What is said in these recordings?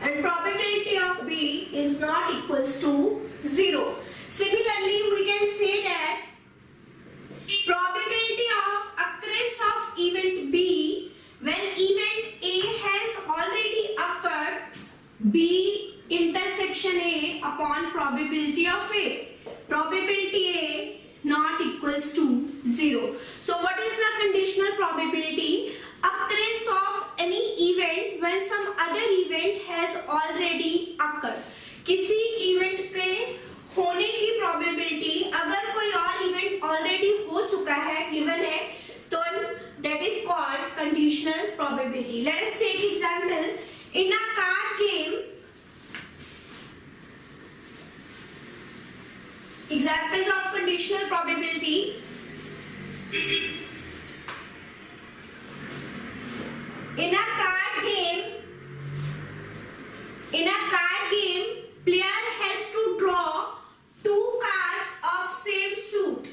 and probability of B is not equals to 0. Similarly, we can say that probability of occurrence of event B when event A has already occurred, B intersection A upon probability of A. Probability A not equals to 0. So what is the conditional probability? Occurrence of any event when some other event has already occurred. किसी event के होने की probability अगर कोई और event already हो चुका है, given है, तो that is called conditional probability. Let us take example. In a card game, examples of conditional probability. In a card game, player has to draw two cards of same suit.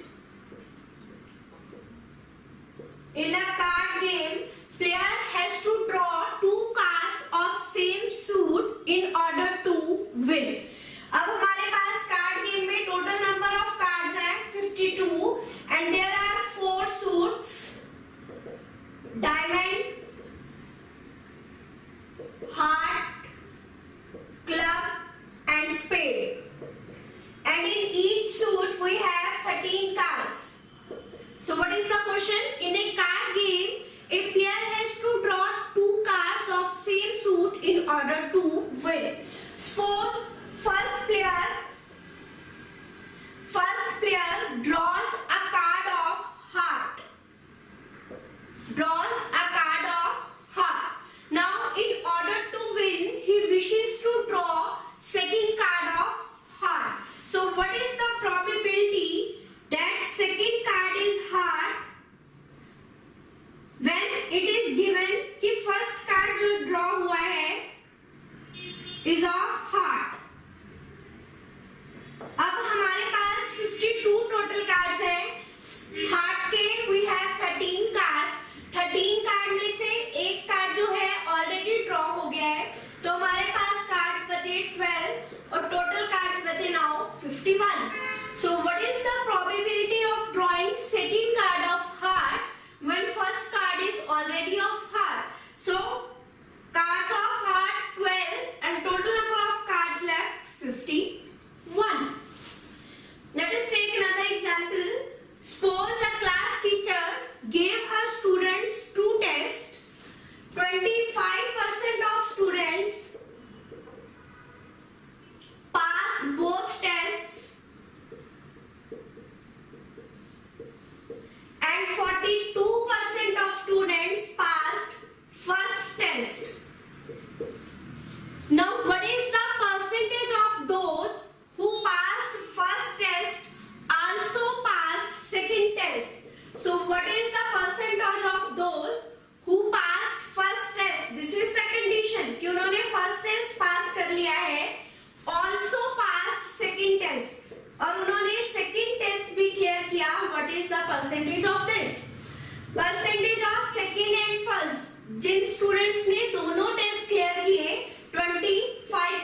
In a card game, player has to draw two cards of same suit in order to win. अब हमारे पास card game में total number of cards है 52 and there are 4 suits: diamond, heart, club and spade. And in each suit we have 13 cards. So what is the question? In a card game, a player has to draw two cards of same suit in order to win. Suppose first player draws a card of heart. Now in order to win, he wishes to draw second card of heart. So what is the probability that second card is heart when it is given कि first card जो draw हुआ है is of heart. अब हमारे पास 52 total cards है. Heart के we have 13 cards. 13 card में से एक कार्ड जो है ऑलरेडी ड्रॉ हो गया है, तो हमारे पास कार्ड्स बचे 12 और टोटल कार्ड्स बचे now 51. So what is the probability of drawing second card of heart when first card is already of heart? So cards of heart 12 and total number of cards left 51. Let us take another example. Suppose a class teacher gave her students two tests. 25% of students passed both tests and 42% of students passed first test. Now what is the percentage of those who passed first test also passed second test? So what is the percentage of those who passed first test? This is the condition कि उन्होंने first test pass कर लिया है, also passed second test और उन्होंने second test भी clear किया. What is the percentage of this? Percentage of second and first, Jin students ने दोनों test clear किए 25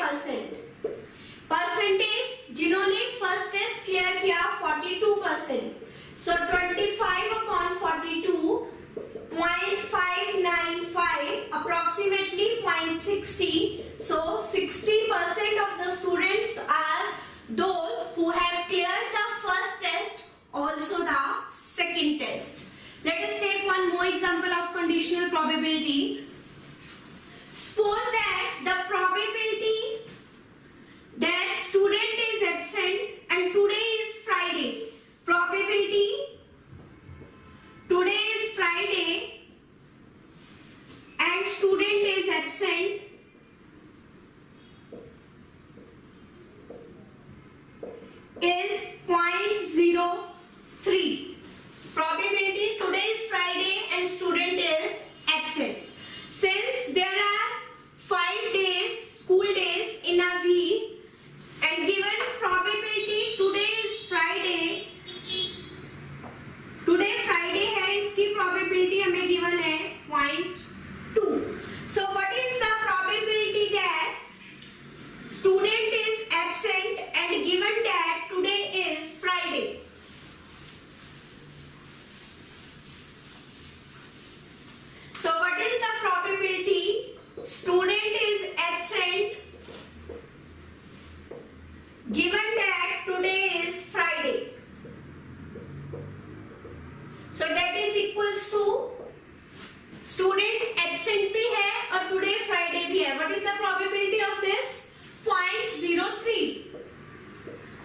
probability of this? 0.03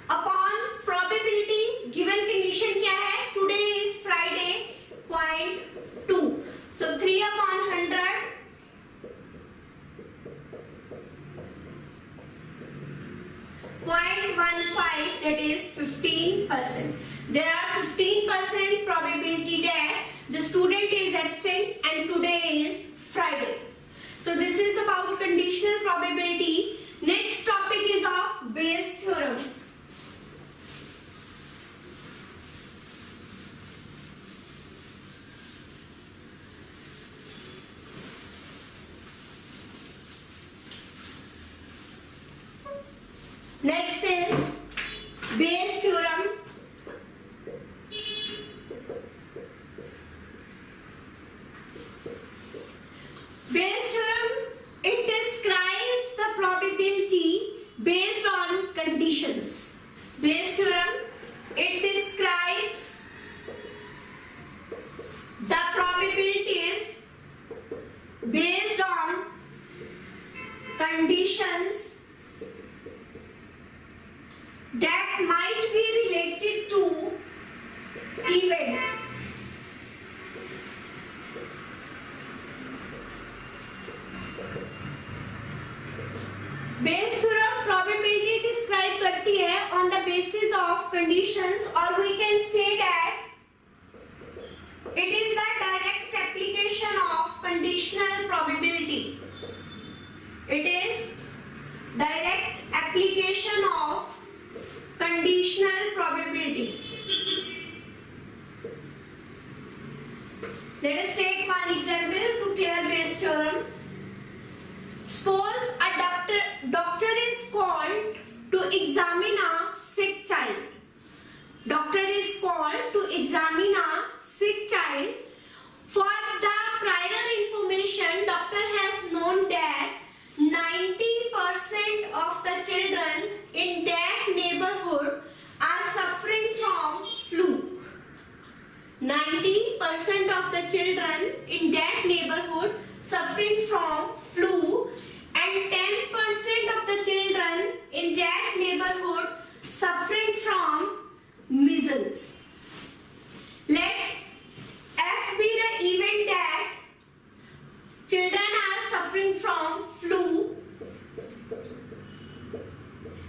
upon probability given condition क्या है? Today is Friday, 0.2. So 3 upon 100 0.15, that is 15%. There are 15% probability that the student is absent and today is Friday. So this is about conditional probability. Next topic is of Bayes theorem. Next is Bayes theorem. Bayes theorem, it describes the probability based on conditions. Bayes theorem, it describes the probabilities based on conditions that might be related to event. Bayes theorem probability describe करती है on the basis of conditions, or we can say that it is the direct application of conditional probability. It is direct application of conditional probability. Let us take one example to clear Bayes theorem. Suppose a doctor is called to examine a sick child. Doctor is called to examine a sick child. For the prior information, doctor has known that 90% of the children in that neighborhood are suffering from flu. 90% of the children in that neighborhood suffering from flu, and 10% of the children in that neighborhood suffering from measles. Let F be the event that children are suffering from flu,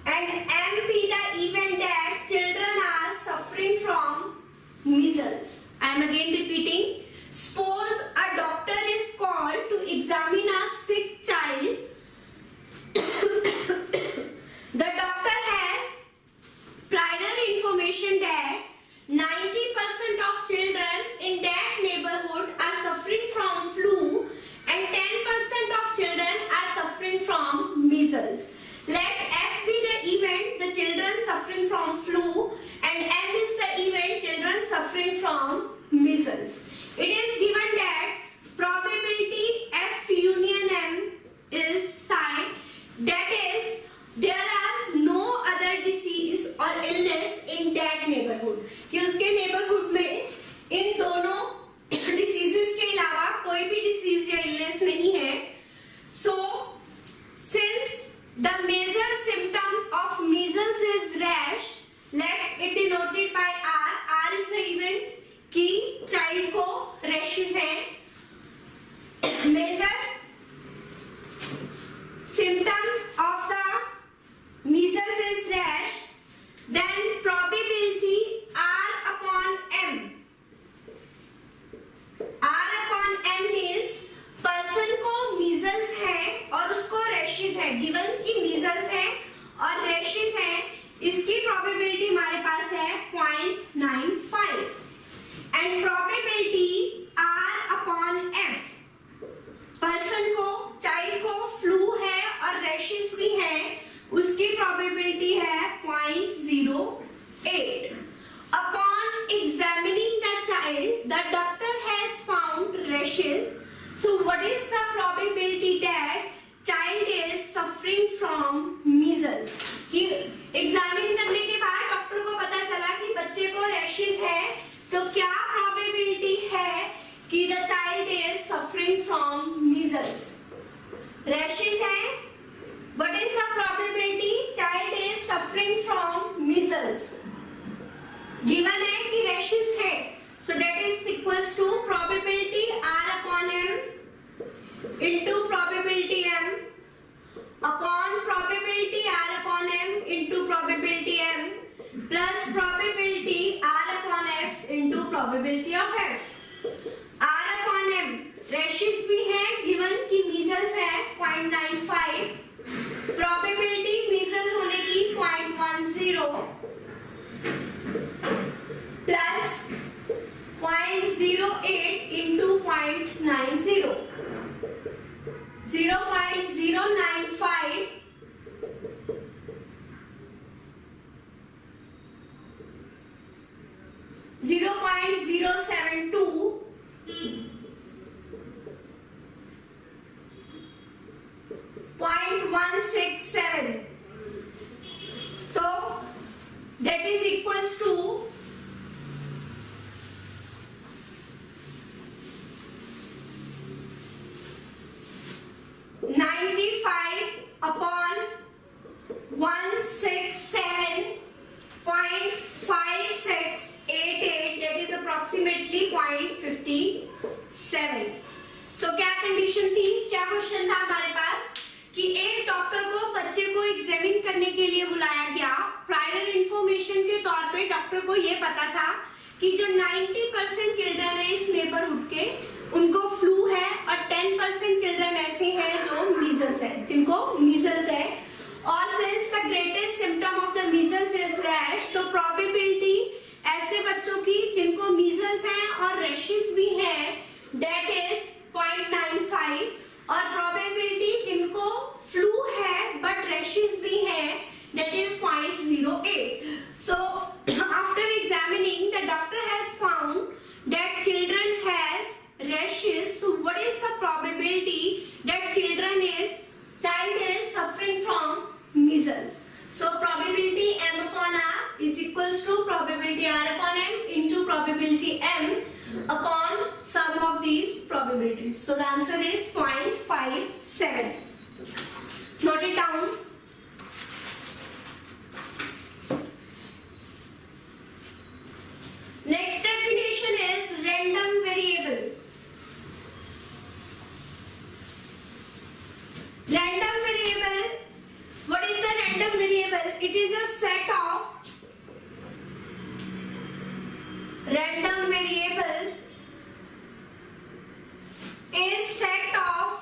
and M be the event that children are suffering from measles. I am again repeating. Suppose a doctor is called to examine a sick child. The doctor has prior information that 90% of children in that neighborhood are suffering from flu and 10% of children are suffering from measles. Let F be the event, the children suffering from flu, and M is the event, children suffering from measles. It is given that probability F union M is psi, that is, there is no other disease or illness in that neighborhood. कि उसके neighborhood में इन दोनों diseases के अलावा कोई भी disease या illness नहीं है. So, since the major symptom of measles is rash, let it denoted by R. R is the event कि child को rashes हैं. Major symptom of the measles is rash. Then probability R upon M. R upon M means person को measles है और उसको rashes है. Given कि measles है और rashes है, इसकी probability हमारे पास है 0.95. And probability R upon F. Person को, child को flu है और rashes भी है, उसकी probability है 0.08. Upon examining the child, the doctor has found rashes. So what is the probability that child is suffering from measles? कि examine करने के बाद डॉक्टर को पता चला कि बच्चे को rashes है, तो क्या probability है कि the child is suffering from measles? Rashes है सफरिंग फ्रॉम मीजल्स। गिवन है कि रैशेस है, so that is equals to probability R upon M into probability M upon probability R upon M into probability M plus probability R upon F into probability of F। R upon M rashes भी है, given की measles है 0.95, probability measles होने की 0.10 plus 0.08 into 0.90, 0.095 0.072 0.167, so that is equals to 95 upon 167.5688, that is approximately 0.57. So क्या condition थी, क्या question था हमारे पास कि एक डॉक्टर को बच्चे को एग्जामिन करने के लिए बुलाया गया। प्रायर इंफॉर्मेशन के तौर पे डॉक्टर को ये पता था कि जो 90% चिल्ड्रन है इस नेबरहुड के उनको फ्लू है और 10% चिल्ड्रन ऐसे हैं जो मीजल्स है, जिनको मीजल्स है। और since the greatest symptom of the measles is rash, तो प्रोबेबिलिटी ऐसे बच्चों की जिनको मीजल्स हैं और रैशेस भी हैं दैट इज 0.95 और प्रोबेबिलिटी जिनको फ्लू है बट रैशेस भी हैं that is 0.08. So after examining, the doctor has found that children has rashes. So what is the probability that child is suffering from measles? So probability M upon R is equals to probability R upon M into probability M upon sum of these probabilities. So the answer is 0.57. Note it down. Next definition is random variable. Random variable, what is the random variable? It is a set of random variable is set of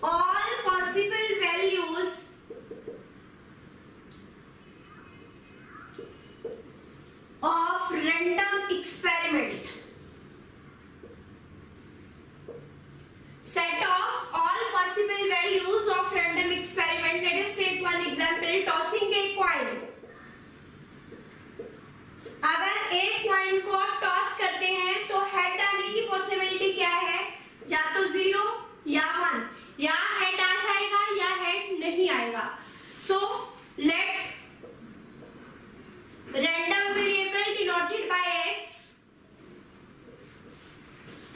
all possible values of random experiment. Set of all possible values of random experiment. Let us take one example, tossing a coin. अगर एक coin को toss करते हैं तो head आने की possibility क्या है, या तो 0 या 1, या हेड आ जाएगा या हेड नहीं आएगा। So let random variable denoted by x,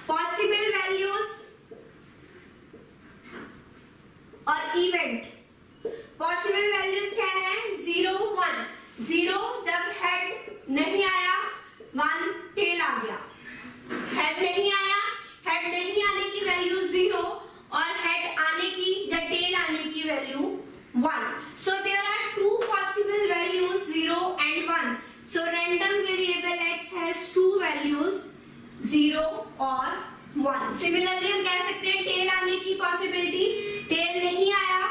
possible values और event। possible values क्या है, 0 1, 0 जब head नहीं आया 1 tail आ गया, head नहीं आया, head नहीं आने की वैल्यू 0 और head आने की या tail आने की value 1. So there are two possible values 0 and 1. So random variable x has two values 0 और 1. Similarly हम कह सकते हैं tail आने की possibility, tail नहीं आया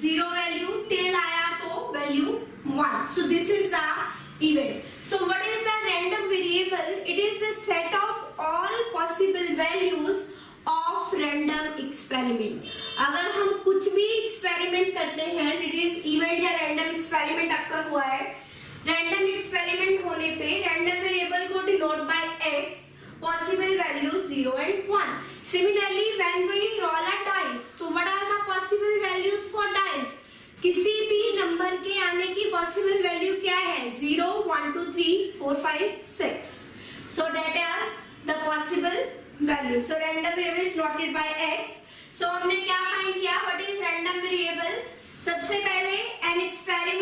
0 value, tail आया तो value 1. So this is the event. So what is the random variable? It is the set of all possible values of random experiment. अगर हम कुछ भी experiment करते हैं, it is event या random experiment occur हुआ है, random experiment होने पे random variable को denote by x, possible values 0 and 1. Similarly, when we roll a dice, so what are the possible values for dice? किसी भी नंबर के आने की possible value क्या है? 0, 1, 2, 3, 4, 5, 6. So that are the possible values. So random variable is denoted by x. So हमने क्या find किया? What is random variable? सबसे पहले an experiment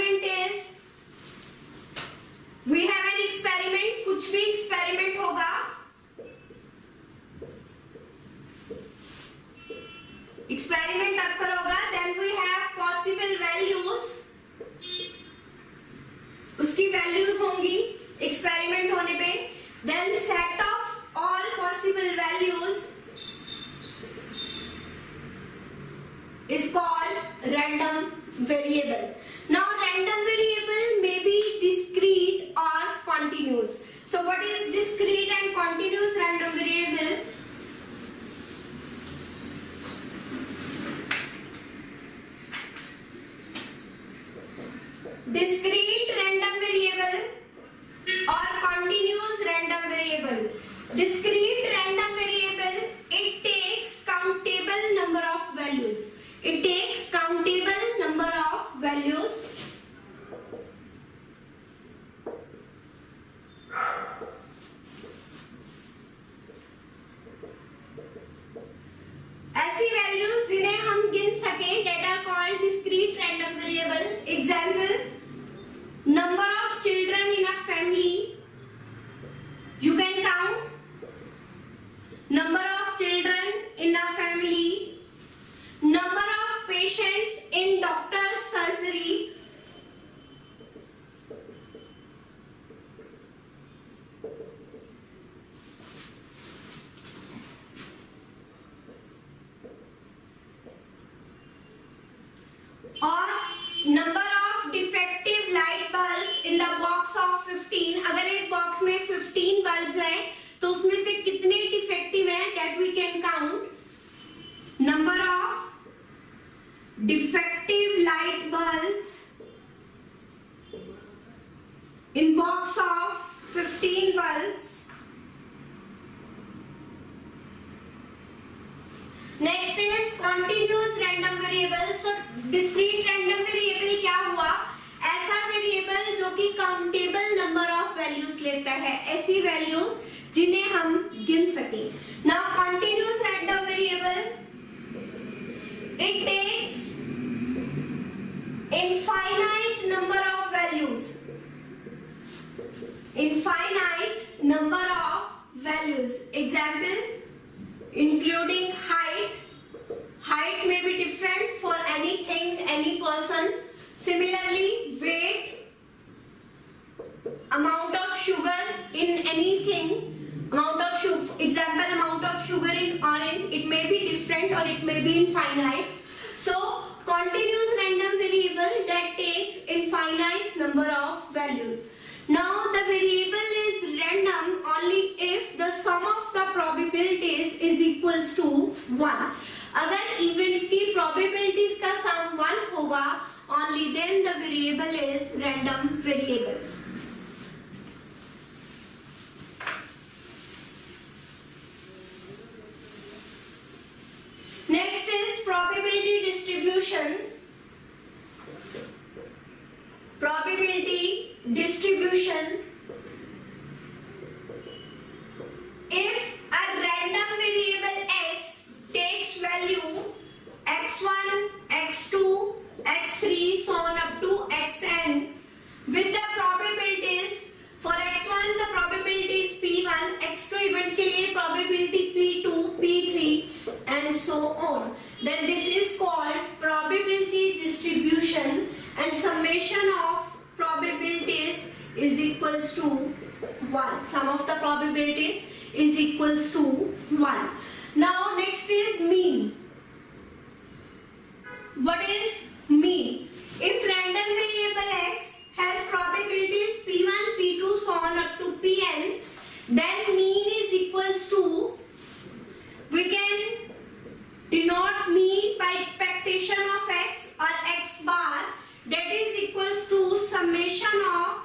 एक्सपेरिमेंट अकर होगा, then we have possible values, उसकी वैल्यूज होंगी एक्सपेरिमेंट होने पे, then set of all possible values is called random variable. Now random variable may be discrete or continuous. So what is discrete and continuous random variable? Discrete random variable or continuous random variable. Discrete random variable, it takes countable number of values. It takes countable number of values. ऐसी values जिन्हें हम गिन सकें, that are called discrete random variable. Example, number of children in a family. You can count number of children in a family. Number of patients in doctor's surgery. और number of defective light bulbs in the box of 15. अगर एक box में 15 bulbs हैं तो उसमें से कितने defective हैं, that we can count. Number of defective light bulbs in box of 15 bulbs. Next is continuous random variable. So discrete random variable क्या हुआ? ऐसा वेरिएबल जो कि काउंटेबल नंबर ऑफ वैल्यूज लेता है, ऐसी वैल्यूज जिन्हें हम गिन सकें. Now continuous random variable, it takes infinite number of values. Infinite number of values. Example, including height. Height may be different for anything, any person. Similarly, weight, amount of sugar in anything, amount of sugar. Example, amount of sugar in orange. It may be different or it may be infinite. So continuous random variable that takes infinite number of values. Now the variable is random only if the sum of the probabilities is equals to 1. अगर events की probabilities का sum 1 होगा, only then the variable is random variable. Next is probability distribution. Probability distribution. If a random variable x takes value x1, x2, x3, so on up to xn, with the probabilities, for x1 the probability is p1, x2 event के लिए probability p2, p3 and so on, then this is called probability distribution, and summation of probabilities is equals to 1. Sum of the probabilities is equals to 1. Now next is mean. What is mean? If random variable x has probabilities p1, p2, so on up to pn, then mean is equals to, we can denote mean by expectation of x or x bar, that is equals to summation of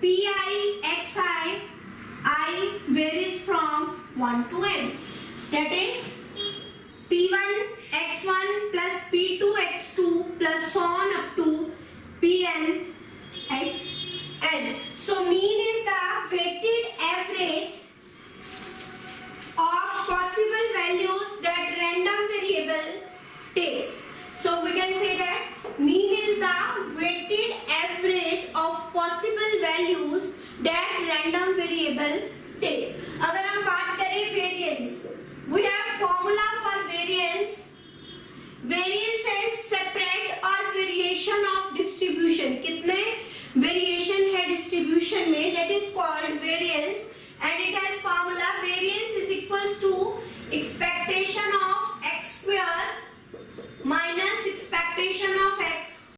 pi xi, I varies from 1 to n, that is p1 x1 plus p2 x2 plus so on up to pn xn. So mean is the weighted average of possible values that random variable takes. So we can say that mean is the weighted average of possible values that random variable take. अगर हम बात करें variance, we have formula for variance. Variance